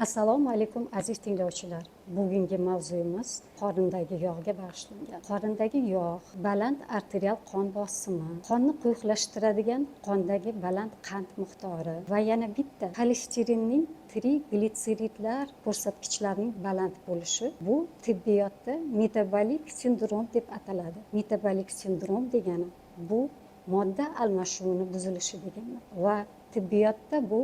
Assalomu alaykum aziz tinglovchilar. Bugungi mavzuyimiz qorindagi yog'ga bag'ishlangan. Qorindagi yog' baland arterial qon bosimi, qonni quyuqlashtiradigan qondagi baland qand miqdori va yana bitta xolesterinning triglitseridlar ko'rsatkichlarining baland bo'lishi bu tibbiyotda metabolik sindrom deb ataladi. Metabolik sindrom degani bu modda almashuvining buzilishi degani va tibbiyotda bu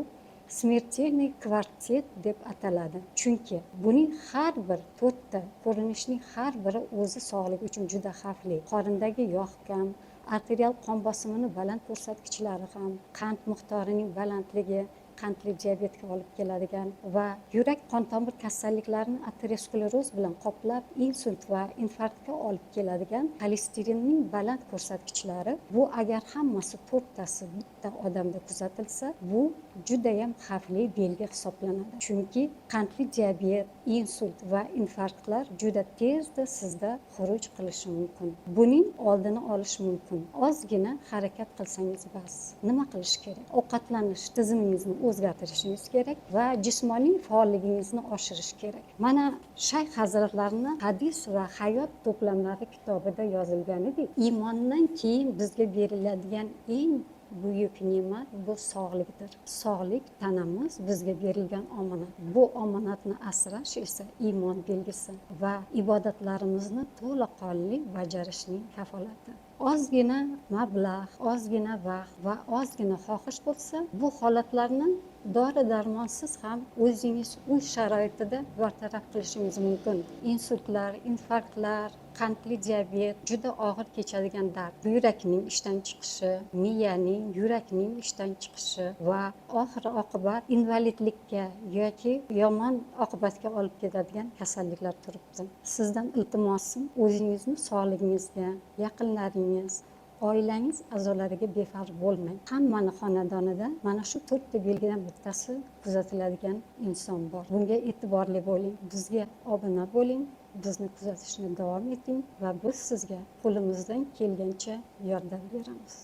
smertelniy kvartet deb ataladi. Chunki buning har bir to'rtta ko'rinishning har biri o'zi sog'lik uchun juda xavfli. Qorindagi yog' kam, arterial qon bosimini baland ko'rsatkichlari ham, qand miqdorining balandligi qandli diabetga olib keladigan va yurak qon tomir kasalliklarini ateroskleroz bilan qoplab insult va infarktga olib keladigan xolesterinning baland ko'rsatkichlari bu agar hammasi to'rttasi bitta odamda kuzatilsa bu judayam xavfli belgi hisoblanadi. Chunki qandli diabet, insult va infarktlar juda tezda sizda xuruj qilishi mumkin. Buning oldini olish mumkin. Ozgina harakat qilsangiz bas. Nima qilish kerak? Ovqatlanish tizimingizni o'zgartirishingiz kerak va jismoniy faolligingizni oshirish kerak. Mana Shayx hazratlarning hadis va hayot to'plamlari kitobida yozilganidek, iymondan keyin bizga beriladigan eng buyuk ne'mat bu sog'likdir. Sog'lik tanamiz bizga berilgan omonat. Bu omonatni asrash esa iymon belgisi va ibodatlarimizni to'laqonli bajarishning kafolati. Ozgina mablag', ozgina vaqt va ozgina xohish bo'lsa, bu holatlarni dori-darmonsiz ham o'zingiz uy sharoitida bartaraf qilishingiz mumkin. Insultlar, infarktlar, qandli diabet juda og'ir kechadigan dard. Yurakning ishdan chiqishi, miyaning, yurakning ishdan chiqishi va oxir oqibat invalidlikka yoki yomon oqibatga olib keladigan kasalliklar turibdi. Sizdan iltimosim, o'zingizni sog'ligingizga, yaqinlaringiz, oilangiz a'zolariga befarq bo'lmang. Hammani xonadonida mana shu to'rtta belgidan bittasi kuzatiladigan inson bor. Bunga e'tiborli bo'ling, bizga obuna bo'ling, bizni kuzatishni davom eting va biz sizga qo'limizdan kelgancha yordam beramiz.